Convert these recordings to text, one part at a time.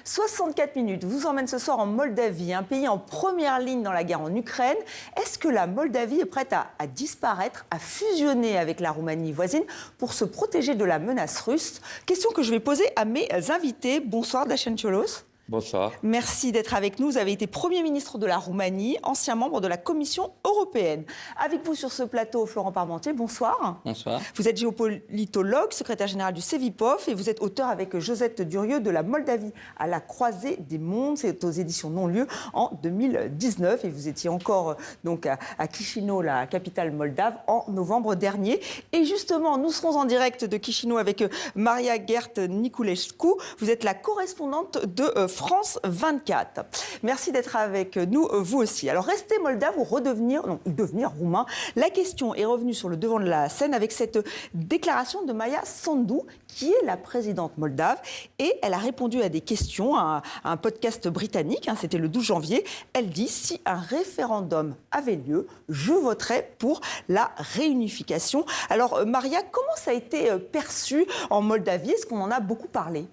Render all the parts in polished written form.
64 minutes vous emmène ce soir en Moldavie, un pays en première ligne dans la guerre en Ukraine. Est-ce que la Moldavie est prête à disparaître, à fusionner avec la Roumanie voisine pour se protéger de la menace russe? Question que je vais poser à mes invités. Bonsoir Dacian Cioloș. Bonsoir. Merci d'être avec nous. Vous avez été Premier ministre de la Roumanie, ancien membre de la Commission européenne. Avec vous sur ce plateau, Florent Parmentier, bonsoir. Bonsoir. Vous êtes géopolitologue, secrétaire général du Cevipof et vous êtes auteur avec Josette Durieux de La Moldavie à la croisée des mondes. C'est aux éditions Non-Lieu en 2019 et vous étiez encore donc à Chisinau, la capitale moldave, en novembre dernier. Et justement, nous serons en direct de Chisinau avec Maria Gert Niculescu. Vous êtes la correspondante de France 24. Merci d'être avec nous, vous aussi. Alors, rester moldave ou devenir roumain. La question est revenue sur le devant de la scène avec cette déclaration de Maia Sandu, qui est la présidente moldave. Et elle a répondu à des questions à un podcast britannique. C'était le 12 janvier. Elle dit « Si un référendum avait lieu, je voterais pour la réunification ». Alors, Maria, comment ça a été perçu en Moldavie? Est-ce qu'on en a beaucoup parlé?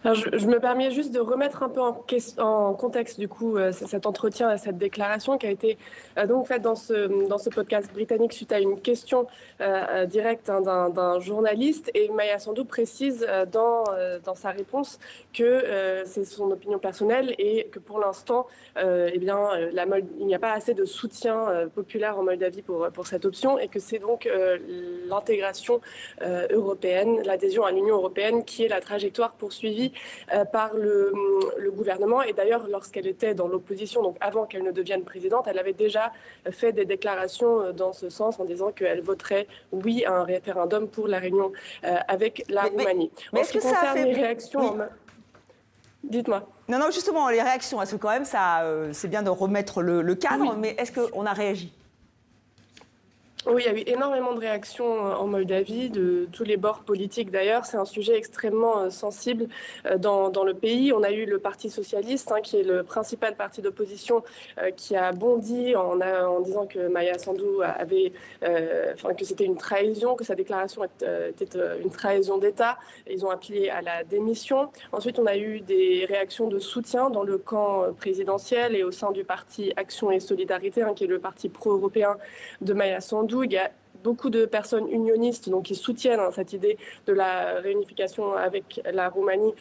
Alors, je me permets juste de remettre un peu en contexte du coup cet entretien et cette déclaration qui a été donc faite dans ce podcast britannique suite à une question directe d'un journaliste, et Maia Sandu précise dans sa réponse que c'est son opinion personnelle et que pour l'instant il n'y a pas assez de soutien populaire en Moldavie pour cette option, et que c'est donc l'intégration européenne, l'adhésion à l'Union européenne qui est la trajectoire poursuivie par le gouvernement. Et d'ailleurs, lorsqu'elle était dans l'opposition, donc avant qu'elle ne devienne présidente, elle avait déjà fait des déclarations dans ce sens en disant qu'elle voterait oui à un référendum pour la réunion avec la Roumanie. Mais est-ce que ça a fait... les réactions... Oui. Dites-moi. Non, justement, les réactions, parce que quand même, c'est bien de remettre le cadre, oui. Mais est-ce qu'on a réagi ? Oui, il y a eu énormément de réactions en Moldavie, de tous les bords politiques d'ailleurs. C'est un sujet extrêmement sensible dans le pays. On a eu le Parti socialiste, qui est le principal parti d'opposition, qui a bondi en disant que Maia Sandu que c'était une trahison, que sa déclaration était une trahison d'État. Ils ont appelé à la démission. Ensuite, on a eu des réactions de soutien dans le camp présidentiel et au sein du parti Action et Solidarité, qui est le parti pro-européen de Maia Sandu. Il y a beaucoup de personnes unionistes qui soutiennent cette idée de la réunification avec la Roumanie,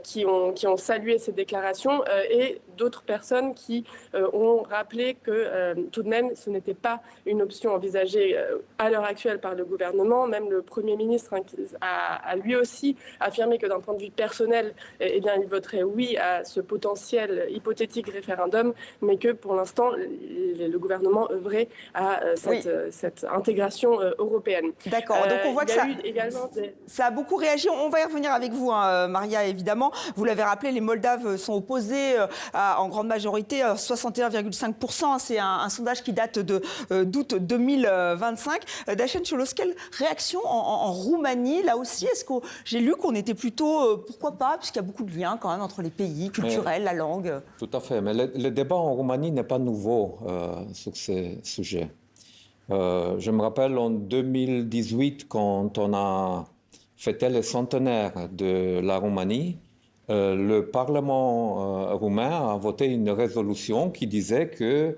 qui ont salué ces déclarations, et d'autres personnes qui ont rappelé que tout de même ce n'était pas une option envisagée à l'heure actuelle par le gouvernement. Même le Premier ministre a lui aussi affirmé que d'un point de vue personnel, il voterait oui à ce potentiel hypothétique référendum, mais que pour l'instant le gouvernement œuvrait à cette intégration européenne. D'accord, donc on voit que ça a beaucoup réagi. On va y revenir avec vous, Maria, évidemment. Vous l'avez rappelé, les Moldaves sont opposés en grande majorité, 61,5%. C'est un sondage qui date d'août 2025. Dacian Cioloș, quelle réaction en Roumanie? Là aussi, est-ce que j'ai lu qu'on était plutôt, pourquoi pas, puisqu'il y a beaucoup de liens quand même entre les pays, culturels, la langue. Tout à fait, mais le débat en Roumanie n'est pas nouveau sur ces sujets. Je me rappelle en 2018, quand on a fêté le centenaire de la Roumanie, le Parlement roumain a voté une résolution qui disait que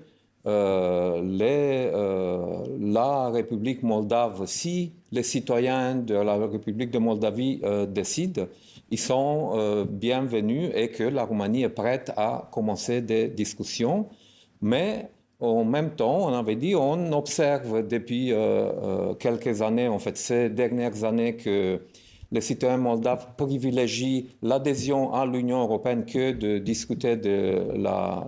la République moldave, si les citoyens de la République de Moldavie décident, ils sont bienvenus et que la Roumanie est prête à commencer des discussions. Mais en même temps, on avait dit, on observe depuis quelques années, en fait, ces dernières années, que les citoyens moldaves privilégient l'adhésion à l'Union européenne que de discuter de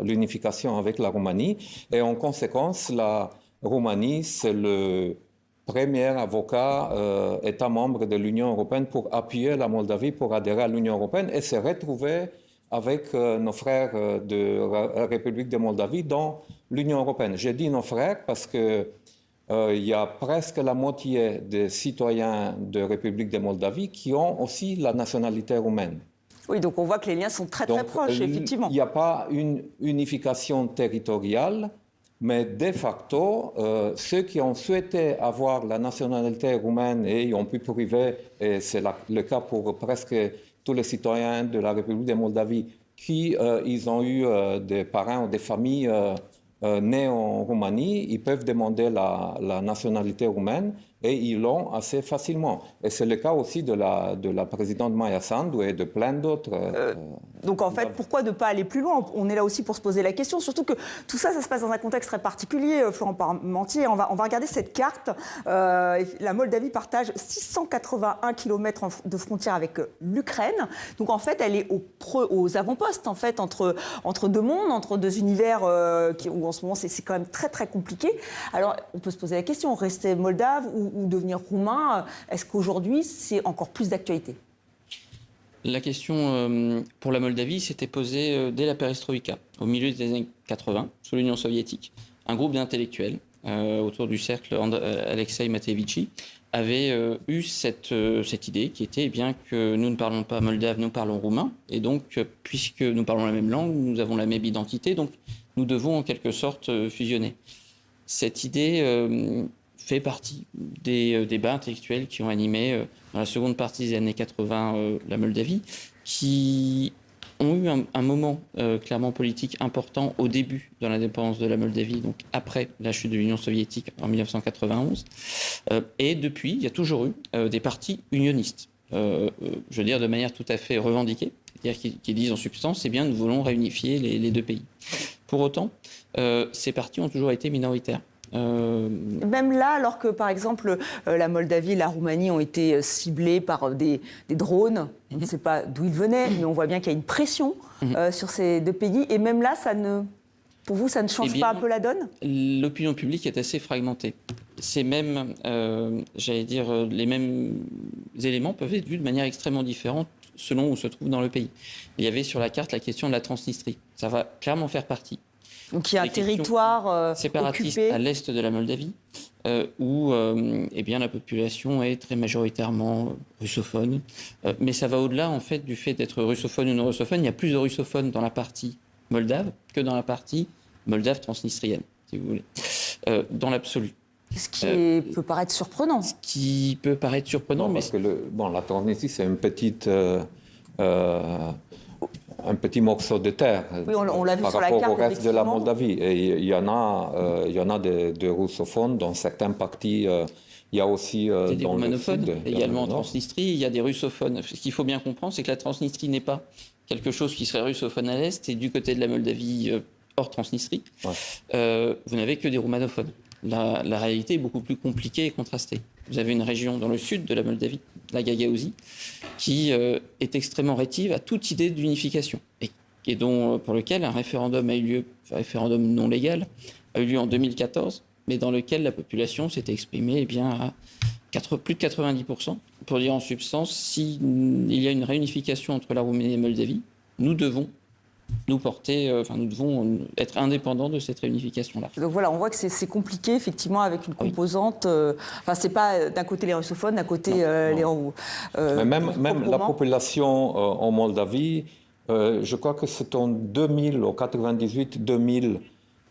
l'unification avec la Roumanie. Et en conséquence, la Roumanie, c'est le premier avocat État membre de l'Union européenne pour appuyer la Moldavie pour adhérer à l'Union européenne et se retrouver avec nos frères de la République de Moldavie dans l'Union européenne. J'ai dit nos frères parce que il y a presque la moitié des citoyens de la République de Moldavie qui ont aussi la nationalité roumaine. Oui, donc on voit que les liens sont très proches, effectivement. Il n'y a pas une unification territoriale, mais de facto, ceux qui ont souhaité avoir la nationalité roumaine et ont pu prouver, et c'est le cas pour presque tous les citoyens de la République de Moldavie qui ils ont eu des parents ou des familles nées en Roumanie, ils peuvent demander la nationalité roumaine et ils l'ont assez facilement. Et c'est le cas aussi de la présidente Maia Sandu et de plein d'autres. Donc en fait, pourquoi ne pas aller plus loin? On est là aussi pour se poser la question, surtout que tout ça, ça se passe dans un contexte très particulier, Florent Parmentier. On va regarder cette carte. La Moldavie partage 681 km de frontière avec l'Ukraine. Donc en fait, elle est aux avant-postes, en fait, entre deux mondes, entre deux univers où en ce moment, c'est quand même très, très compliqué. Alors, on peut se poser la question, rester moldave ou devenir roumain, est-ce qu'aujourd'hui, c'est encore plus d'actualité? La question pour la Moldavie s'était posée dès la perestroïka, au milieu des années 80, sous l'Union soviétique. Un groupe d'intellectuels autour du cercle Alexei Mateevici avait eu cette idée qui était bien que nous ne parlons pas moldave, nous parlons roumain. Et donc, puisque nous parlons la même langue, nous avons la même identité, donc nous devons en quelque sorte fusionner. Cette idée fait partie des débats intellectuels qui ont animé dans la seconde partie des années 80 la Moldavie, qui ont eu un moment clairement politique important au début de l'indépendance de la Moldavie, donc après la chute de l'Union soviétique en 1991. Et depuis, il y a toujours eu des partis unionistes, je veux dire de manière tout à fait revendiquée, c'est-à-dire qui disent en substance, eh bien, nous voulons réunifier les deux pays. Pour autant, ces partis ont toujours été minoritaires. Même là, alors que par exemple la Moldavie et la Roumanie ont été ciblées par des drones, on ne sait pas d'où ils venaient, mais on voit bien qu'il y a une pression sur ces deux pays. Et même là, pour vous, ça ne change pas un peu la donne? L'opinion publique est assez fragmentée. Ces mêmes, j'allais dire, les mêmes éléments peuvent être vus de manière extrêmement différente selon où on se trouve dans le pays. Il y avait sur la carte la question de la Transnistrie. Ça va clairement faire partie. Donc il y a un territoire séparatiste occupé à l'est de la Moldavie où eh bien, la population est très majoritairement russophone. Mais ça va au-delà en fait, du fait d'être russophone ou non russophone. Il y a plus de russophones dans la partie moldave que dans la partie moldave transnistrienne, si vous voulez, dans l'absolu. Ce qui peut paraître surprenant. Ce qui peut paraître surprenant, mais... Parce que la Transnistrie, c'est une petite... un petit morceau de terre oui, on l'a vu par sur la rapport carte, au reste de la Moldavie. Et il y en a des russophones dans certains partis. Il y a aussi il y a des dans roumanophones, le sud, également en Transnistrie. Il y a des russophones. Ce qu'il faut bien comprendre, c'est que la Transnistrie n'est pas quelque chose qui serait russophone à l'est et du côté de la Moldavie hors Transnistrie. Ouais. Vous n'avez que des roumanophones. La réalité est beaucoup plus compliquée et contrastée. Vous avez une région dans le sud de la Moldavie, la Gagaouzie, qui est extrêmement rétive à toute idée d'unification et pour lequel un référendum a eu lieu, un référendum non légal, a eu lieu en 2014, mais dans lequel la population s'était exprimée bien, à plus de 90%, pour dire en substance, s'il y a une réunification entre la Roumanie et la Moldavie, nous devons nous devons être indépendants de cette réunification-là. Donc voilà, on voit que c'est compliqué, effectivement, avec une composante... c'est pas d'un côté les russophones, d'un côté les... même la population en Moldavie, je crois que c'est en 2000, au 98-2000,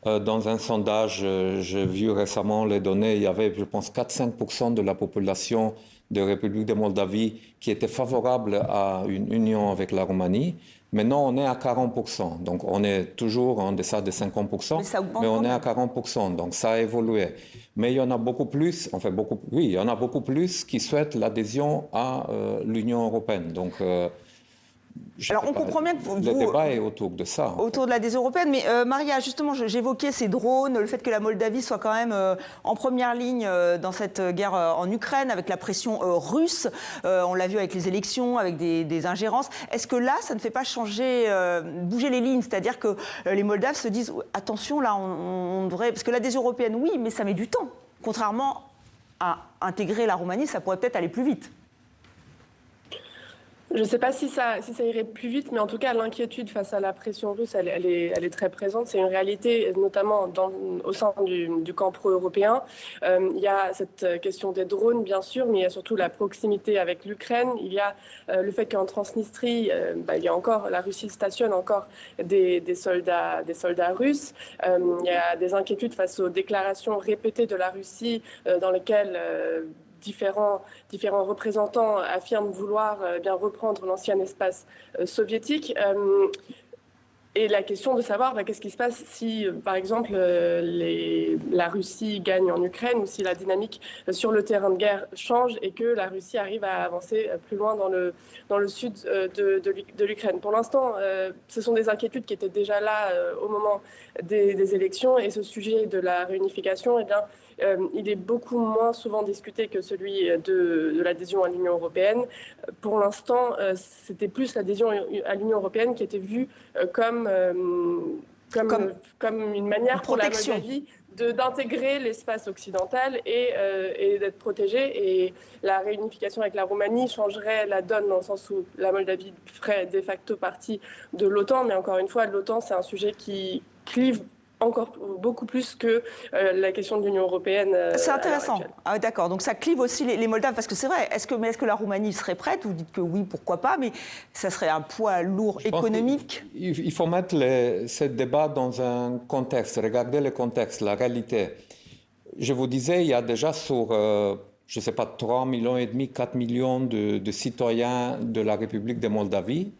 dans un sondage, j'ai vu récemment les données, il y avait, je pense, 4-5% de la population de République de Moldavie qui était favorable à une union avec la Roumanie. Maintenant, on est à 40%. Donc, on est toujours en deçà de 50%, mais on est à 40%. Donc, ça a évolué. Mais il y en a beaucoup plus, il y en a beaucoup plus qui souhaitent l'adhésion à l'Union européenne. Donc, alors, on comprend bien que vous... Le débat est autour de ça. Autour de l'adhésion européenne. Mais Maria, justement, j'évoquais ces drones, le fait que la Moldavie soit quand même en première ligne dans cette guerre en Ukraine, avec la pression russe. On l'a vu avec les élections, avec des ingérences. Est-ce que là, ça ne fait pas bouger les lignes? C'est-à-dire que les Moldaves se disent, attention, là, on devrait... Parce que l'adhésion européenne, oui, mais ça met du temps. Contrairement à intégrer la Roumanie, ça pourrait peut-être aller plus vite. Je ne sais pas si ça irait plus vite, mais en tout cas, l'inquiétude face à la pression russe, elle est très présente. C'est une réalité, notamment au sein du camp pro-européen. Il y a cette question des drones, bien sûr, mais il y a surtout la proximité avec l'Ukraine. Il y a le fait qu'en Transnistrie, il y a encore, la Russie stationne encore des soldats russes. Il y a des inquiétudes face aux déclarations répétées de la Russie dans lesquelles différents représentants affirment vouloir bien reprendre l'ancien espace soviétique. Et la question de savoir qu'est-ce qui se passe si, par exemple, la Russie gagne en Ukraine ou si la dynamique sur le terrain de guerre change et que la Russie arrive à avancer plus loin dans le sud de l'Ukraine. Pour l'instant, ce sont des inquiétudes qui étaient déjà là au moment des élections, et ce sujet de la réunification, eh bien, il est beaucoup moins souvent discuté que celui de l'adhésion à l'Union européenne. Pour l'instant, c'était plus l'adhésion à l'Union européenne qui était vue comme une manière pour la Moldavie d'intégrer l'espace occidental et d'être protégée. Et la réunification avec la Roumanie changerait la donne dans le sens où la Moldavie ferait de facto partie de l'OTAN. Mais encore une fois, l'OTAN, c'est un sujet qui clive encore beaucoup plus que la question de l'Union européenne. C'est intéressant. Ah, d'accord. Donc ça clive aussi les Moldaves, parce que c'est vrai. Est-ce que la Roumanie serait prête? Vous dites que oui, pourquoi pas, mais ça serait un poids lourd économique. Il faut mettre ce débat dans un contexte, regarder le contexte, la réalité. Je vous disais, il y a déjà sur, je ne sais pas, 3,5 millions, 4 millions de citoyens de la République de Moldavie.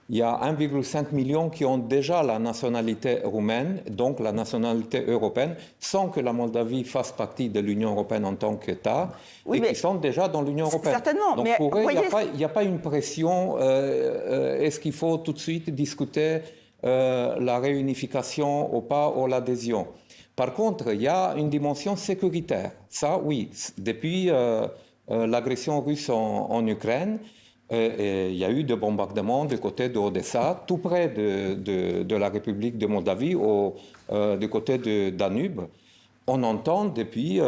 Il y a 1,5 million qui ont déjà la nationalité roumaine, donc la nationalité européenne, sans que la Moldavie fasse partie de l'Union européenne en tant qu'État, et qui sont déjà dans l'Union européenne. Certainement. Donc mais pour eux, il n'y a pas une pression. Est-ce qu'il faut tout de suite discuter la réunification ou pas, ou l'adhésion? Par contre, il y a une dimension sécuritaire. Ça, oui. Depuis l'agression russe en Ukraine, il y a eu des bombardements du côté d'Odessa, tout près de la République de Moldavie, du côté de Danube. On entend depuis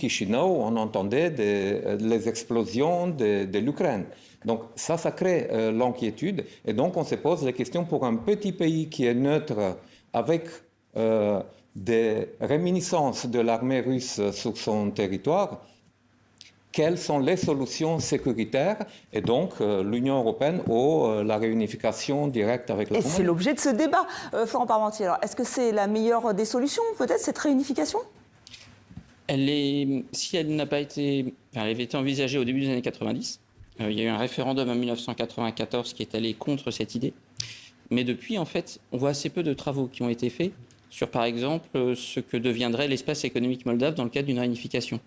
Chisinau, on entendait les explosions de l'Ukraine. Donc ça crée l'inquiétude. Et donc on se pose la question pour un petit pays qui est neutre, avec des réminiscences de l'armée russe sur son territoire, quelles sont les solutions sécuritaires, et donc l'Union européenne ou la réunification directe avec la Roumanie. Et c'est l'objet de ce débat. Florent Parmentier, alors est-ce que c'est la meilleure des solutions, peut-être, cette réunification? Si elle n'a pas été... Enfin, elle avait été envisagée au début des années 90. Il y a eu un référendum en 1994 qui est allé contre cette idée. Mais depuis, en fait, on voit assez peu de travaux qui ont été faits sur, par exemple, ce que deviendrait l'espace économique moldave dans le cadre d'une réunification.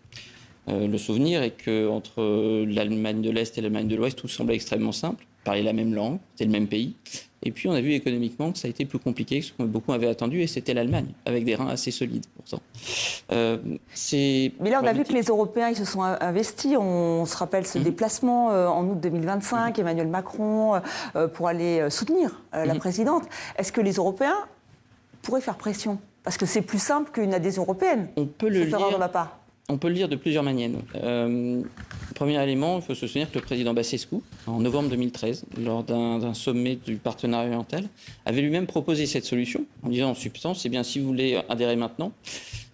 Le souvenir est qu'entre l'Allemagne de l'Est et l'Allemagne de l'Ouest, tout semblait extrêmement simple, parlaient la même langue, c'était le même pays. Et puis on a vu économiquement que ça a été plus compliqué que ce que beaucoup avaient attendu, et c'était l'Allemagne, avec des reins assez solides pourtant. Mais là, on a vu que les Européens ils se sont investis. On se rappelle ce déplacement en août 2025, Emmanuel Macron, pour aller soutenir la présidente. Est-ce que les Européens pourraient faire pression? Parce que c'est plus simple qu'une adhésion européenne. On peut le lire. De ma part. On peut le lire de plusieurs manières. Premier élément, il faut se souvenir que le président Basescu, en novembre 2013, lors d'un sommet du partenariat oriental, avait lui-même proposé cette solution, en disant en substance, eh bien, si vous voulez adhérer maintenant,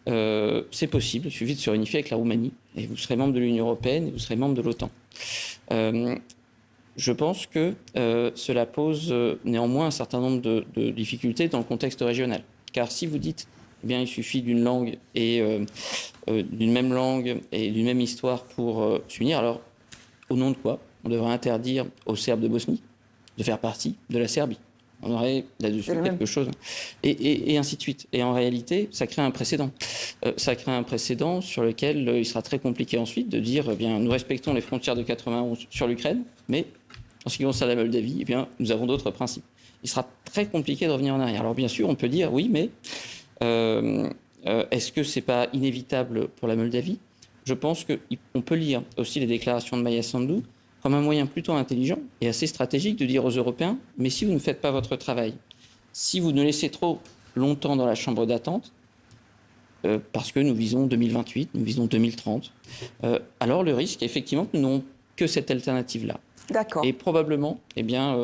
c'est possible, il suffit de se réunifier avec la Roumanie, et vous serez membre de l'Union européenne, et vous serez membre de l'OTAN. Je pense que cela pose néanmoins un certain nombre de difficultés dans le contexte régional. Car si vous dites, eh bien, il suffit d'une langue et d'une même langue et d'une même histoire pour s'unir. Alors, au nom de quoi? On devrait interdire aux Serbes de Bosnie de faire partie de la Serbie. On aurait là-dessus quelque chose. Et ainsi de suite. Et en réalité, ça crée un précédent. Ça crée un précédent sur lequel il sera très compliqué ensuite de dire, eh bien, nous respectons les frontières de 91 sur l'Ukraine, mais en ce qui concerne la Moldavie, eh bien, nous avons d'autres principes. Il sera très compliqué de revenir en arrière. Alors bien sûr, on peut dire, oui, mais est-ce que ce n'est pas inévitable pour la Moldavie? Je pense qu'on peut lire aussi les déclarations de Maia Sandu comme un moyen plutôt intelligent et assez stratégique de dire aux Européens, mais si vous ne faites pas votre travail, si vous nous laissez trop longtemps dans la chambre d'attente, parce que nous visons 2028, nous visons 2030, alors le risque, effectivement, que nous n'aurons que cette alternative-là. D'accord. Et probablement, eh bien,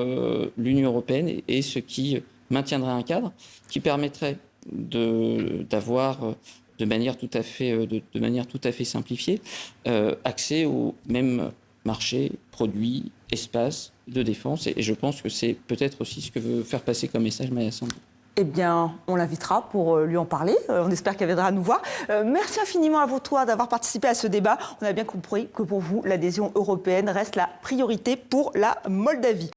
l'Union européenne est ce qui maintiendrait un cadre qui permettrait d'avoir de manière tout à fait simplifiée accès aux mêmes marchés, produits, espaces de défense. Et je pense que c'est peut-être aussi ce que veut faire passer comme message Maia Sandu. Eh bien, on l'invitera pour lui en parler. On espère qu'elle viendra nous voir. Merci infiniment à vous trois d'avoir participé à ce débat. On a bien compris que pour vous, l'adhésion européenne reste la priorité pour la Moldavie.